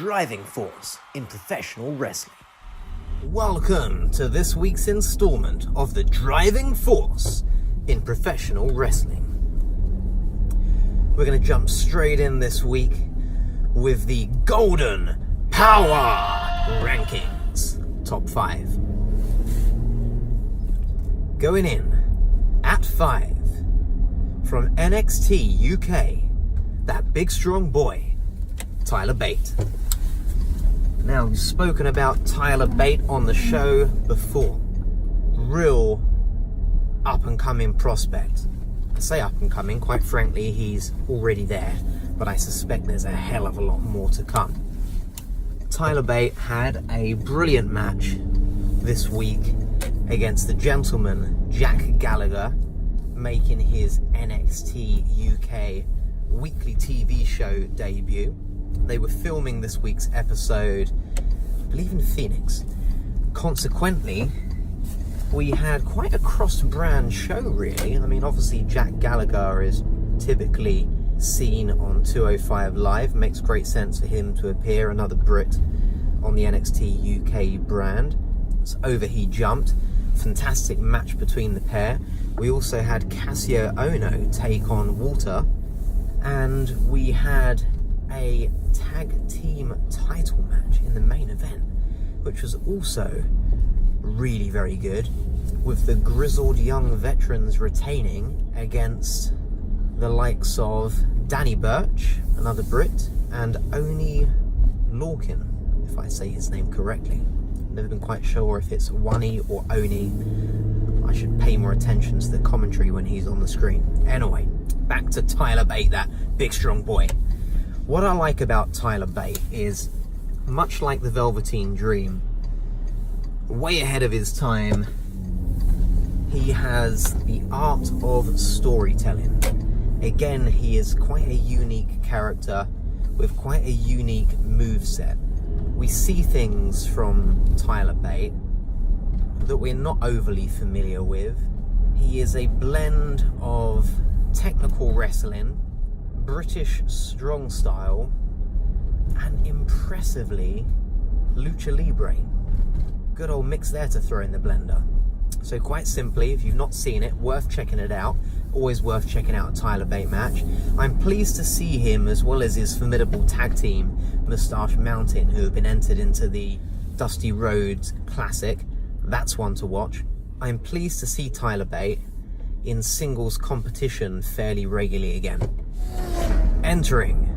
driving force in professional wrestling. Welcome to this week's installment of the driving force in professional wrestling. We're going to jump straight in this week with the Golden Powah Rankings Top 5. Going in at 5 from NXT UK, that big strong boy, Tyler Bate. Now, we've spoken about Tyler Bate on the show before. Real up-and-coming prospect. I say up-and-coming, quite frankly, he's already there, but I suspect there's a hell of a lot more to come. Tyler Bate had a brilliant match this week against the gentleman Jack Gallagher, making his NXT UK weekly TV show debut. They were filming this week's episode, I believe, in Phoenix. Consequently, we had quite a cross-brand show, really. I mean, obviously, Jack Gallagher is typically seen on 205 Live. Makes great sense for him to appear, another Brit, on the NXT UK brand. So over he jumped. Fantastic match between the pair. We also had Cassio Ono take on Walter, and we had a tag team title match in the main event, which was also really very good, with the grizzled young veterans retaining against the likes of Danny Burch, another Brit, and Oni Lorcan, if I say his name correctly. Never been quite sure if it's Wani or Oni. I should pay more attention to the commentary when he's on the screen. Anyway, back to Tyler Bate, that big strong boy. What I like about Tyler Bate is, much like the Velveteen Dream, way ahead of his time, he has the art of storytelling. Again, he is quite a unique character with quite a unique moveset. We see things from Tyler Bate that we're not overly familiar with. He is a blend of technical wrestling, British strong style, and impressively Lucha Libre. Good old mix there to throw in the blender. So quite simply, if you've not seen it, worth checking it out. Always worth checking out a Tyler Bate match. I'm pleased to see him, as well as his formidable tag team, Moustache Mountain, who have been entered into the Dusty Rhodes Classic. That's one to watch. I'm pleased to see Tyler Bate in singles competition fairly regularly again. Entering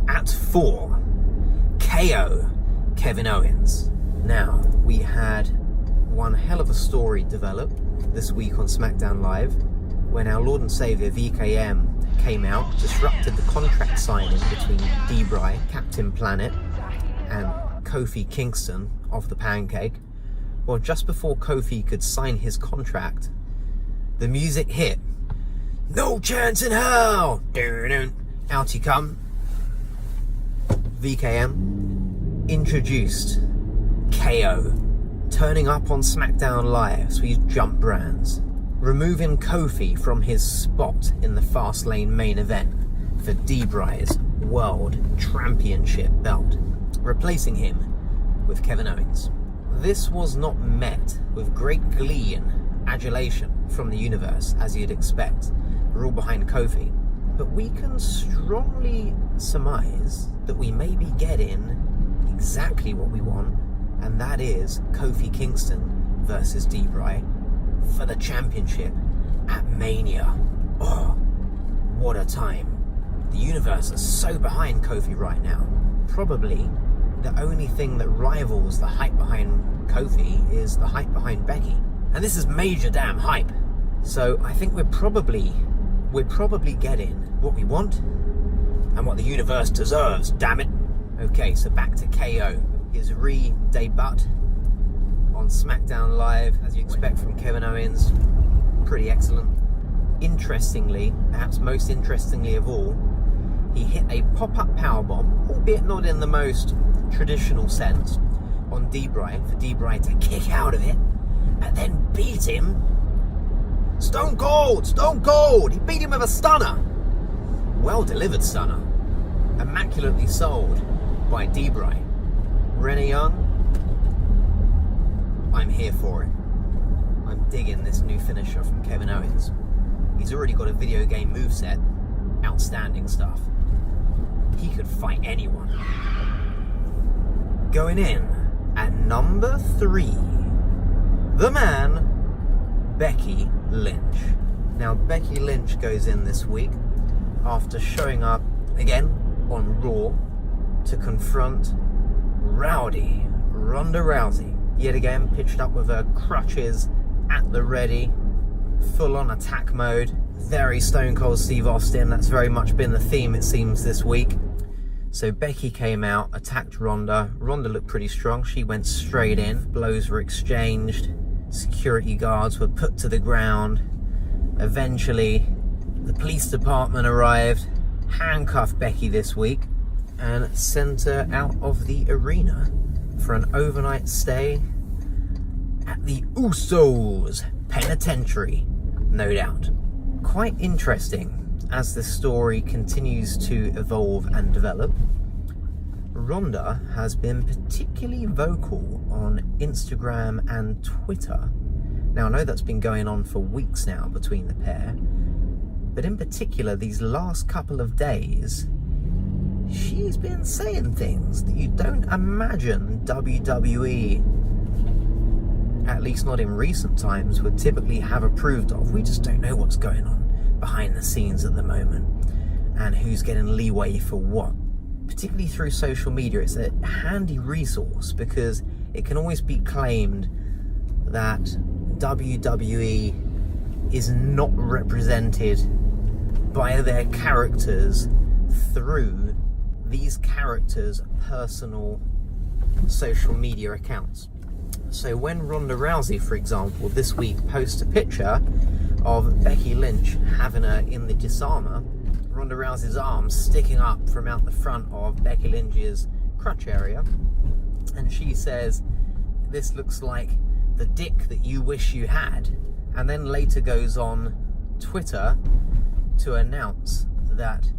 at 4, KO, Kevin Owens. Now, we had one hell of a story develop this week on SmackDown Live, when our Lord and Saviour VKM came out, disrupted the contract signing between D-Bry, Captain Planet, and Kofi Kingston of the Pancake. Well, just before Kofi could sign his contract, the music hit. No chance in hell! Out he come. VKM introduced KO, turning up on SmackDown Live, so he's jumped brands, removing Kofi from his spot in the Fastlane main event for D-Bry's World Championship belt, replacing him with Kevin Owens. This was not met with great glee and adulation from the universe, as you'd expect. We're all behind Kofi, but we can strongly surmise that we may be getting exactly what we want, and that is Kofi Kingston versus D-Bry for the championship at Mania. Oh, what a time. The universe is so behind Kofi right now. Probably the only thing that rivals the hype behind Kofi is the hype behind Becky. And this is major damn hype. So I think we're probably getting what we want and what the universe deserves, damn it. Okay, so back to KO. His re-debut on SmackDown Live, as you expect from Kevin Owens. Pretty excellent. Interestingly, perhaps most interestingly of all, he hit a pop-up powerbomb, albeit not in the most traditional sense, on D-Bry, for D-Bry to kick out of it, and then beat him. Stone Cold! He beat him with a stunner. Well delivered stunner. Immaculately sold by D-Bry. Renee Young, I'm here for it. I'm digging this new finisher from Kevin Owens. He's already got a video game moveset. Outstanding stuff. He could fight anyone. Going in at number 3, the man, Becky Lynch. Now, Becky Lynch goes in this week after showing up again on Raw to confront rowdy Ronda Rousey. Yet again, pitched up with her crutches at the ready, full-on attack mode. Very Stone Cold Steve Austin. That's very much been the theme, it seems, this week. So Becky came out, attacked Ronda. Ronda looked pretty strong. She went straight in. Blows were exchanged. Security guards were put to the ground. Eventually, the police department arrived, handcuffed Becky this week, and sent her out of the arena for an overnight stay at the Usos Penitentiary, no doubt. Quite interesting as the story continues to evolve and develop. Ronda has been particularly vocal on Instagram and Twitter. Now, I know that's been going on for weeks now between the pair, but in particular, these last couple of days, she's been saying things that you don't imagine WWE, at least not in recent times, would typically have approved of. We just don't know what's going on behind the scenes at the moment and who's getting leeway for what. Particularly through social media, it's a handy resource because it can always be claimed that WWE is not represented by their characters through these characters' personal social media accounts. So when Ronda Rousey, for example, this week posts a picture of Becky Lynch having her in the disarmer, Ronda Rousey's arms sticking up from out the front of Becky Lynch's crutch area, and she says, "This looks like the dick that you wish you had," and then later goes on Twitter to announce that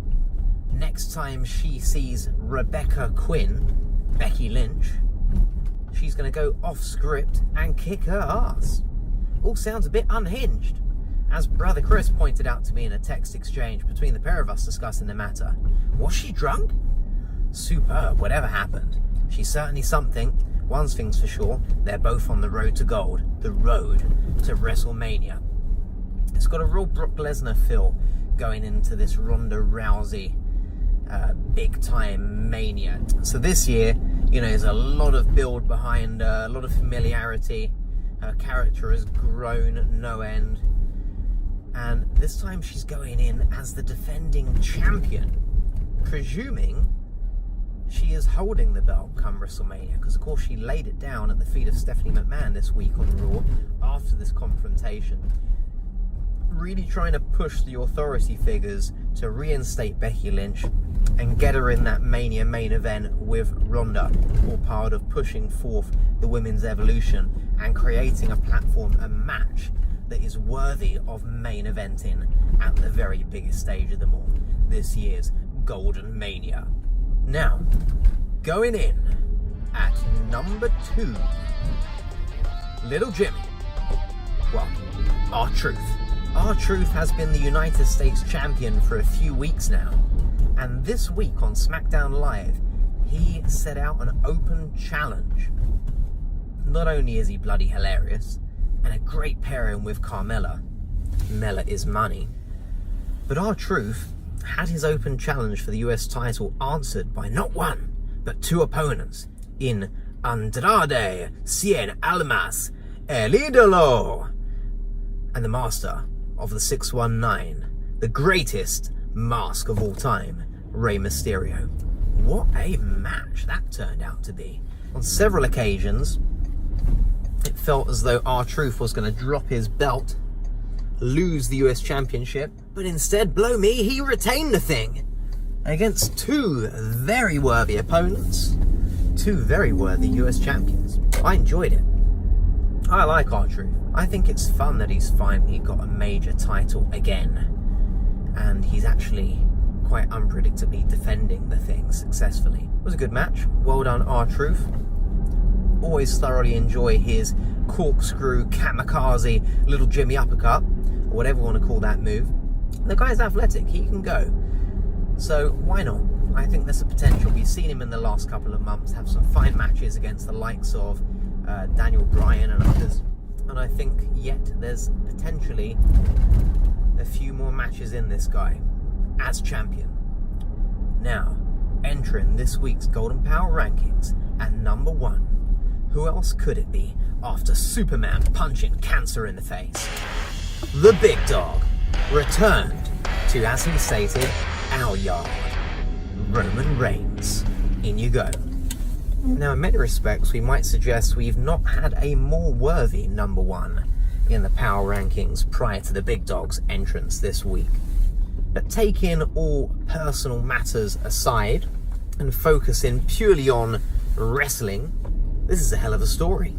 next time she sees Rebecca Quinn, Becky Lynch, she's going to go off script and kick her ass. All sounds a bit unhinged, as brother Chris pointed out to me in a text exchange between the pair of us discussing the matter. Was she drunk? Superb, whatever happened. She's certainly something. One thing's for sure, they're both on the road to gold, the road to Wrestlemania. It's got a real Brock Lesnar feel going into this Ronda Rousey big time mania. So this year, there's a lot of build behind her, a lot of familiarity. Her character has grown no end. And this time she's going in as the defending champion, presuming she is holding the belt come WrestleMania, because of course she laid it down at the feet of Stephanie McMahon this week on Raw after this confrontation. Really trying to push the authority figures to reinstate Becky Lynch and get her in that Mania main event with Ronda, all part of pushing forth the women's evolution and creating a platform, a match that is worthy of main eventing at the very biggest stage of them all, this year's Golden Mania. Now, going in at number 2, Little Jimmy. Well, R-Truth. R-Truth has been the United States champion for a few weeks now, and this week on SmackDown Live, he set out an open challenge. Not only is he bloody hilarious, and a great pairing with Carmella, Mella is money, but R-Truth had his open challenge for the US title answered by not one, but 2 opponents in Andrade Cien Almas El Idolo and the master of the 619, the greatest mask of all time, Rey Mysterio. What a match that turned out to be. On several occasions, it felt as though R-Truth was going to drop his belt, lose the US Championship, but instead, blow me, he retained the thing against 2 very worthy opponents, 2 very worthy US champions. I enjoyed it. I like R-Truth. I think it's fun that he's finally got a major title again, and he's actually quite unpredictably defending the thing successfully. It was a good match. Well done, R-Truth. always thoroughly enjoy his corkscrew, kamikaze, little Jimmy uppercut, or whatever you want to call that move. The guy's athletic, he can go. So why not? I think there's a potential. We've seen him in the last couple of months have some fine matches against the likes of Daniel Bryan and others. And I think yet there's potentially a few more matches in this guy as champion. Now, entering this week's Golden Powah Rankings at number 1. Who else could it be after Superman punching cancer in the face? The big dog returned to, as he stated, our yard. Roman Reigns. In you go. Now, in many respects, we might suggest we've not had a more worthy number 1 in the Power Rankings prior to the big dog's entrance this week. But taking all personal matters aside and focusing purely on wrestling, this is a hell of a story.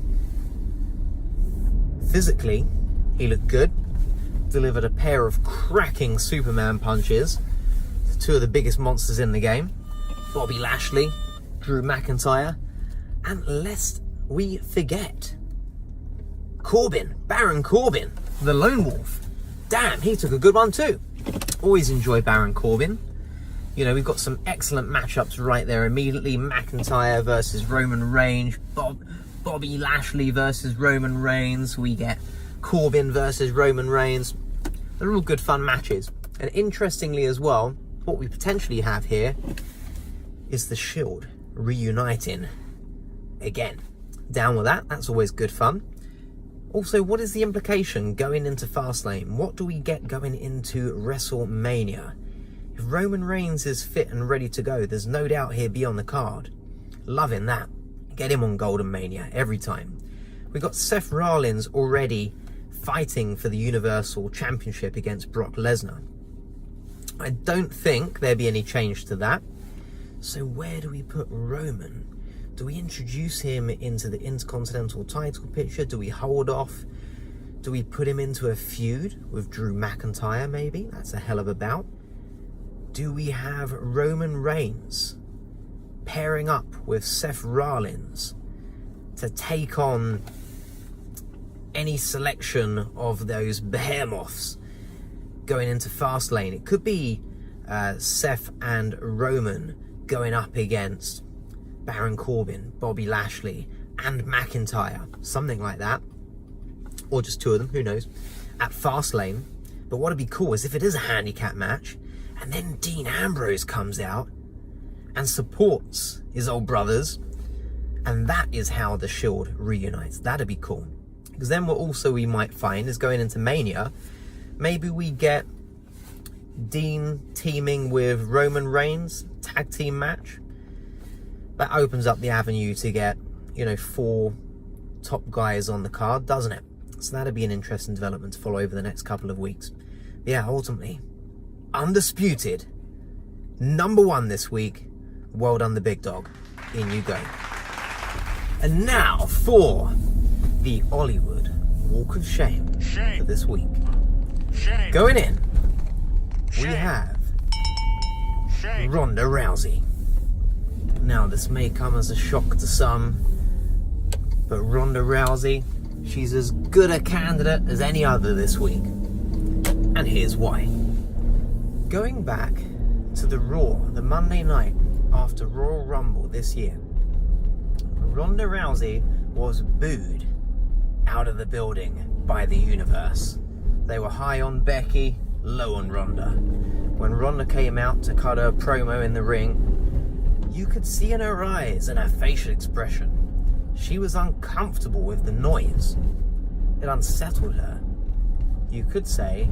Physically, he looked good, delivered a pair of cracking Superman punches to two of the biggest monsters in the game, Bobby Lashley, Drew McIntyre, and lest we forget, Baron Corbin, the Lone Wolf. Damn, he took a good one too. Always enjoy Baron Corbin. You know, we've got some excellent matchups right there immediately. McIntyre versus Roman Reigns, Bobby Lashley versus Roman Reigns. We get Corbin versus Roman Reigns. They're all good fun matches. And interestingly as well, what we potentially have here is the Shield reuniting again. Down with that, that's always good fun. Also, what is the implication going into Fastlane? What do we get going into WrestleMania? If Roman Reigns is fit and ready to go, there's no doubt he'll be on the card. Loving that. Get him on Golden Mania every time. We've got Seth Rollins already fighting for the Universal Championship against Brock Lesnar. I don't think there'll be any change to that. So where do we put Roman? Do we introduce him into the Intercontinental title picture? Do we hold off? Do we put him into a feud with Drew McIntyre maybe? That's a hell of a bout. Do we have Roman Reigns pairing up with Seth Rollins to take on any selection of those behemoths going into Fastlane? It could be Seth and Roman going up against Baron Corbin, Bobby Lashley, and McIntyre, something like that, or just two of them, who knows, at Fastlane. But what would be cool is if it is a handicap match, and then Dean Ambrose comes out and supports his old brothers, and that is how the Shield reunites. That'd be cool. Because then what also we might find is going into Mania, maybe we get Dean teaming with Roman Reigns, tag team match. That opens up the avenue to get, 4 top guys on the card, doesn't it? So that'd be an interesting development to follow over the next couple of weeks. Yeah, ultimately, undisputed, number 1 this week. Well done, the big dog. In you go. And now for the Ollywood Walk of Shame for this week. Going in, we have Ronda Rousey. Now, this may come as a shock to some, but Ronda Rousey, she's as good a candidate as any other this week. And here's why. Going back to the Monday night after Royal Rumble this year, Ronda Rousey was booed out of the building by the universe. They were high on Becky, low on Ronda. When Ronda came out to cut her promo in the ring, you could see in her eyes and her facial expression, she was uncomfortable with the noise. It unsettled her. You could say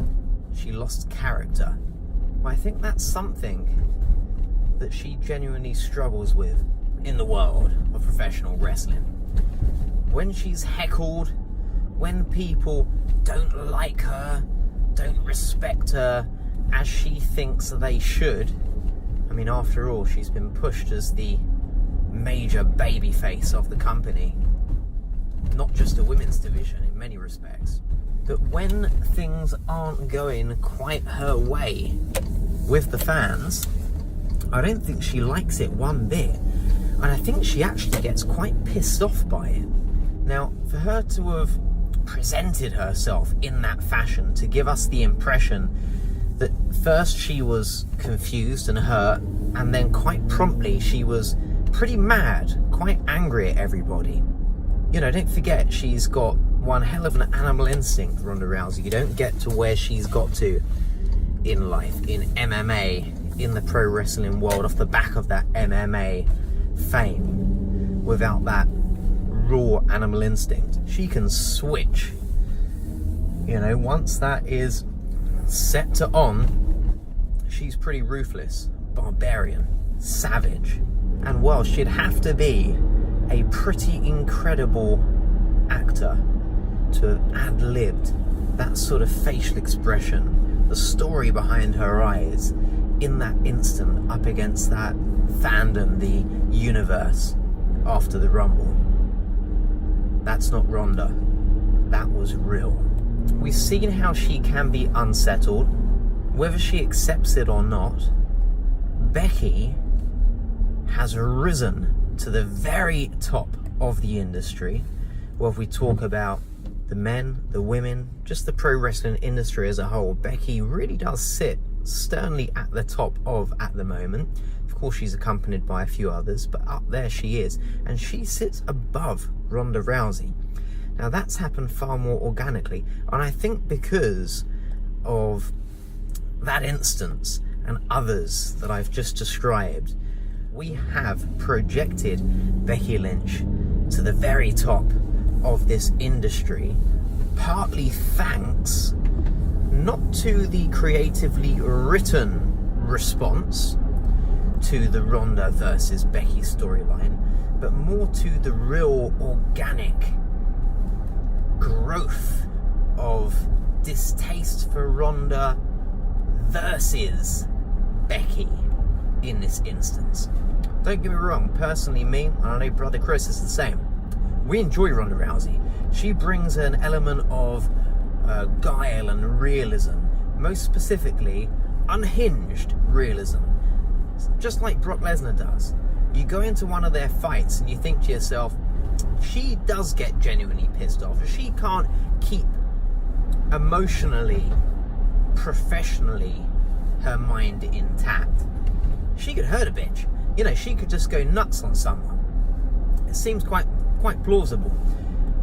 she lost character. I think that's something that she genuinely struggles with in the world of professional wrestling. When she's heckled, when people don't like her, don't respect her as she thinks they should. I mean, after all, she's been pushed as the major babyface of the company. Not just the women's division in many respects. But when things aren't going quite her way with the fans, I don't think she likes it one bit. And I think she actually gets quite pissed off by it. Now, for her to have presented herself in that fashion, to give us the impression that first she was confused and hurt, and then quite promptly she was pretty mad, quite angry at everybody. You know, don't forget, she's got one hell of an animal instinct, Ronda Rousey. You don't get to where she's got to in life, in MMA, in the pro wrestling world, off the back of that MMA fame, without that raw animal instinct. She can switch. You know, once that is set to on, she's pretty ruthless, barbarian, savage. And well, she'd have to be a pretty incredible actor to have ad-libbed that sort of facial expression, the story behind her eyes in that instant up against that fandom, the universe after the Rumble. That's not Ronda. That was real. We've seen how she can be unsettled, whether she accepts it or not. Becky has risen to the very top of the industry. Well, if we talk about the men, the women, just the pro wrestling industry as a whole, Becky really does sit sternly at the top of at the moment. Of course, she's accompanied by a few others, but up there she is, and she sits above Ronda Rousey. Now, that's happened far more organically, and I think because of that instance and others that I've just described, we have projected Becky Lynch to the very top of this industry, partly thanks not to the creatively written response to the Ronda versus Becky storyline, but more to the real organic growth of distaste for Ronda versus Becky in this instance. Don't get me wrong, personally, me, and I know brother Chris is the same, we enjoy Ronda Rousey. She brings an element of guile and realism, most specifically unhinged realism, just like Brock Lesnar does. You go into one of their fights and you think to yourself, she does get genuinely pissed off. She can't keep emotionally, professionally, her mind intact. She could hurt a bitch. You know, she could just go nuts on someone. It seems quite plausible.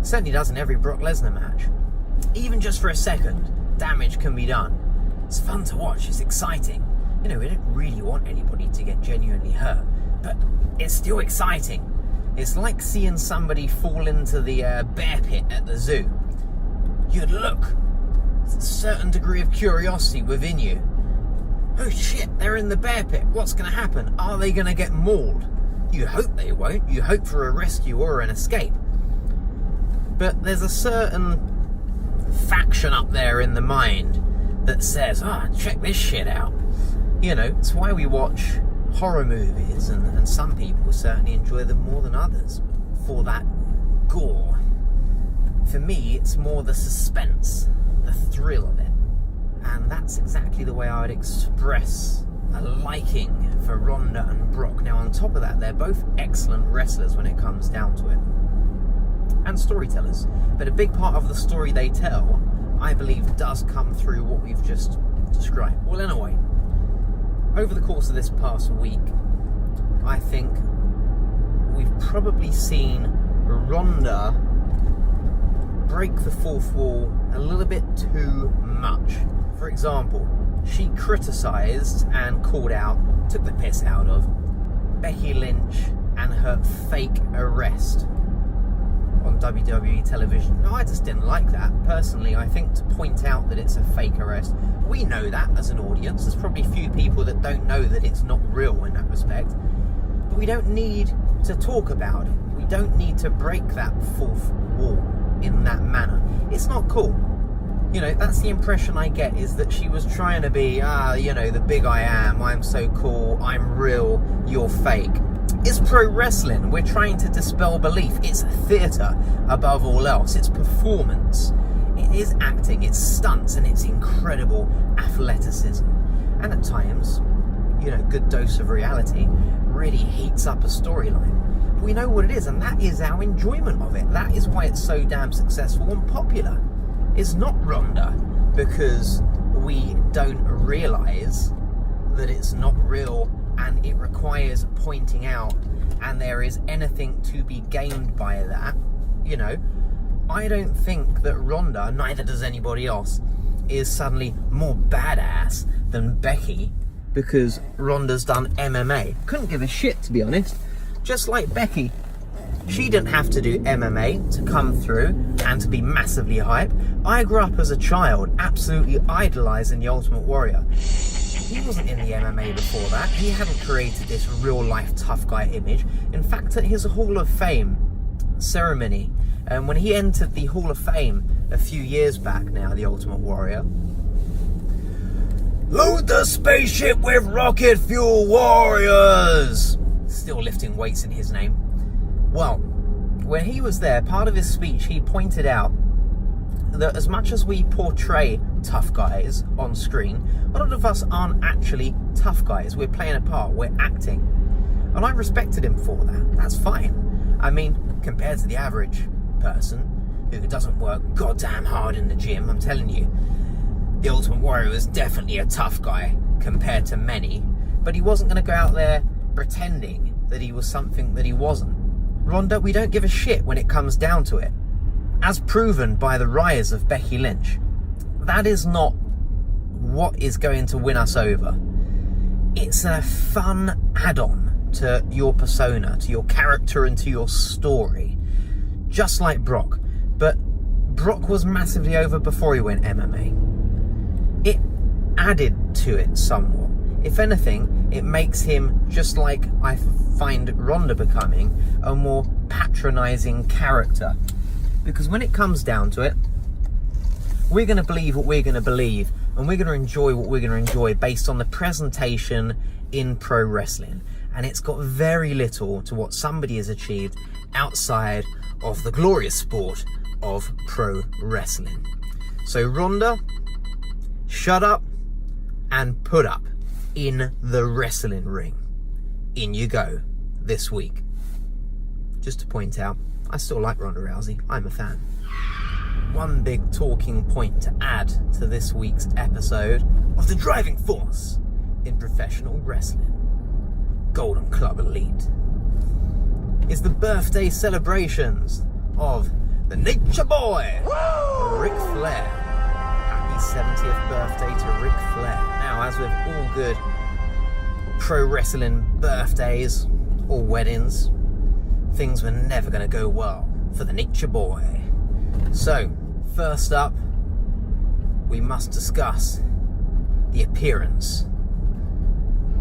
Certainly does in every Brock Lesnar match. Even just for a second, damage can be done. It's fun to watch, it's exciting. You know, we don't really want anybody to get genuinely hurt, but it's still exciting. It's like seeing somebody fall into the bear pit at the zoo. You'd look, it's a certain degree of curiosity within you. Oh shit, they're in the bear pit. What's going to happen? Are they going to get mauled? You hope they won't. You hope for a rescue or an escape. But there's a certain faction up there in the mind that says, check this shit out. You know, it's why we watch horror movies, and some people certainly enjoy them more than others for that gore. For me, it's more the suspense, the thrill of it. And that's exactly the way I would express a liking for Ronda and Brock. Now, on top of that, they're both excellent wrestlers when it comes down to it, and storytellers. But a big part of the story they tell, I believe, does come through what we've just described. Well, anyway, over the course of this past week, I think we've probably seen Ronda break the fourth wall a little bit too much. For example, she criticised and called out, took the piss out of Becky Lynch and her fake arrest on WWE television. No, I just didn't like that. Personally, I think to point out that it's a fake arrest, we know that as an audience. There's probably few people that don't know that it's not real in that respect. But we don't need to talk about it. We don't need to break that fourth wall in that manner. It's not cool. You know, that's the impression I get, is that she was trying to be, you know, the big I am, I'm so cool, I'm real, you're fake. It's pro wrestling. We're trying to dispel belief. It's theatre above all else. It's performance. It is acting, it's stunts, and it's incredible athleticism. And at times, you know, good dose of reality really heats up a storyline. we know what it is, and that is our enjoyment of it. That is why it's so damn successful and popular. It's not Ronda because we don't realise that it's not real and it requires pointing out and there is anything to be gained by that. You know, I don't think that Ronda, neither does anybody else, is suddenly more badass than Becky because Ronda's done MMA. Couldn't give a shit, to be honest. Just like Becky, she didn't have to do MMA to come through and to be massively hype. I grew up as a child absolutely idolising the Ultimate Warrior. He wasn't in the MMA before that. He hadn't created this real-life tough guy image. In fact, at his Hall of Fame ceremony, when he entered the Hall of Fame a few years back now, the Ultimate Warrior, load the spaceship with rocket fuel, warriors! Still lifting weights in his name. Well, when he was there, part of his speech, he pointed out that as much as we portray tough guys on screen, a lot of us aren't actually tough guys. We're playing a part, we're acting. And I respected him for that. That's fine. I mean, compared to the average person who doesn't work goddamn hard in the gym, I'm telling you, the Ultimate Warrior is definitely a tough guy compared to many, but he wasn't going to go out there pretending that he was something that he wasn't. Ronda, we don't give a shit when it comes down to it. As proven by the rise of Becky Lynch, that is not what is going to win us over. It's a fun add-on to your persona, to your character and to your story. Just like Brock. But Brock was massively over before he went MMA. It added to it somewhat. If anything, it makes him, just like I find Ronda becoming, a more patronising character. Because when it comes down to it, we're going to believe what we're going to believe, and we're going to enjoy what we're going to enjoy based on the presentation in pro wrestling. And it's got very little to what somebody has achieved outside of the glorious sport of pro wrestling. So Ronda, shut up and put up in the wrestling ring. In you go this week. Just to point out, I still like Ronda Rousey. I'm a fan. One big talking point to add to this week's episode of the driving force in professional wrestling, Golden Club Elite, is the birthday celebrations of the Nature Boy, Ric Flair. Happy 70th birthday to Ric Flair. Now, as with all good pro wrestling birthdays or weddings, things were never going to go well for the Nature Boy. So, first up, we must discuss the appearance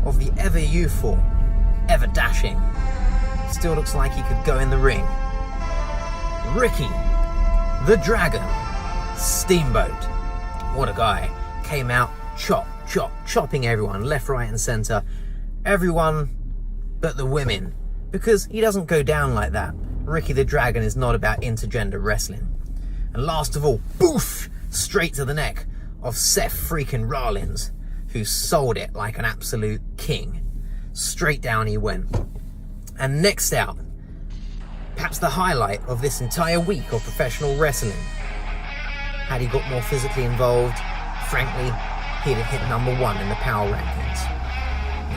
of the ever youthful, ever dashing, still looks like he could go in the ring, Ricky the Dragon Steamboat. What a guy. Came out chopping everyone left, right and centre. Everyone but the women, because he doesn't go down like that. Ricky the Dragon is not about intergender wrestling. And last of all, boof, straight to the neck of Seth freaking Rollins, who sold it like an absolute king. Straight down he went. And next out, perhaps the highlight of this entire week of professional wrestling. Had he got more physically involved, frankly, he'd have hit #1 in the power rankings.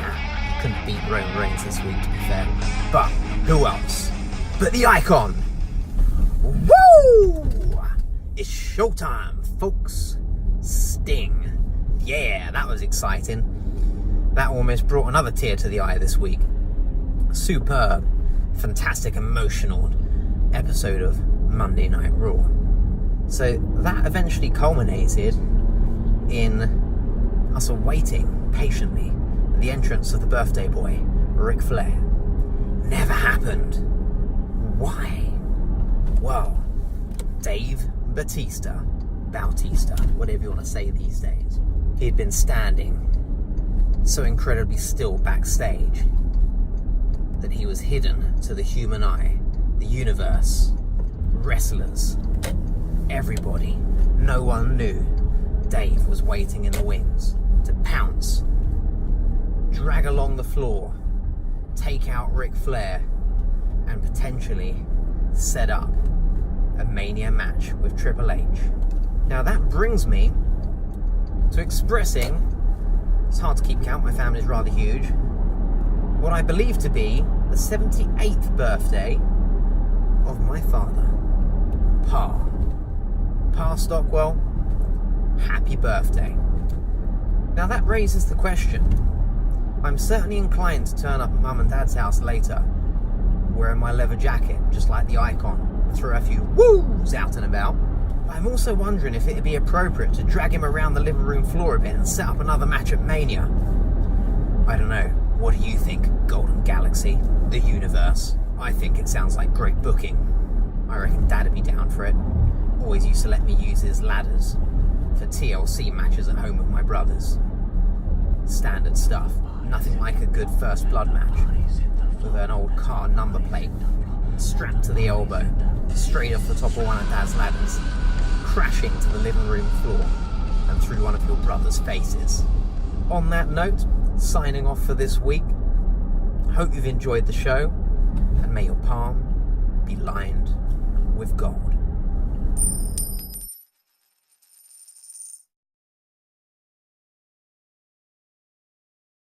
Nah, he couldn't beat Roman Reigns this week, to be fair. But who else? But the icon. Woo! It's showtime, folks. Sting. Yeah, that was exciting. That almost brought another tear to the eye this week. Superb, fantastic, emotional episode of Monday Night Raw. So that eventually culminated in us awaiting patiently the entrance of the birthday boy, Ric Flair. Never happened. Why? Well, Dave Bautista, whatever you want to say these days, he'd been standing so incredibly still backstage that he was hidden to the human eye, the universe, wrestlers, everybody. No one knew Dave was waiting in the wings to pounce, drag along the floor, take out Ric Flair, and potentially set up a Mania match with Triple H. Now that brings me to expressing, it's hard to keep count, my family's rather huge, what I believe to be the 78th birthday of my father, Pa Stockwell. Happy birthday. Now that raises the question. I'm certainly inclined to turn up at Mum and Dad's house later, wearing my leather jacket, just like the icon, and throw a few woos out and about. But I'm also wondering if it'd be appropriate to drag him around the living room floor a bit and set up another match at Mania. I don't know. What do you think, Golden Galaxy? The universe? I think it sounds like great booking. I reckon Dad'd be down for it. Always used to let me use his ladders for TLC matches at home with my brothers. Standard stuff. Nothing like a good First Blood match with an old car number plate strapped to the elbow, straight off the top of one of Dad's ladders, crashing to the living room floor and through one of your brother's faces. On that note, signing off for this week. Hope you've enjoyed the show, and may your palm be lined with gold.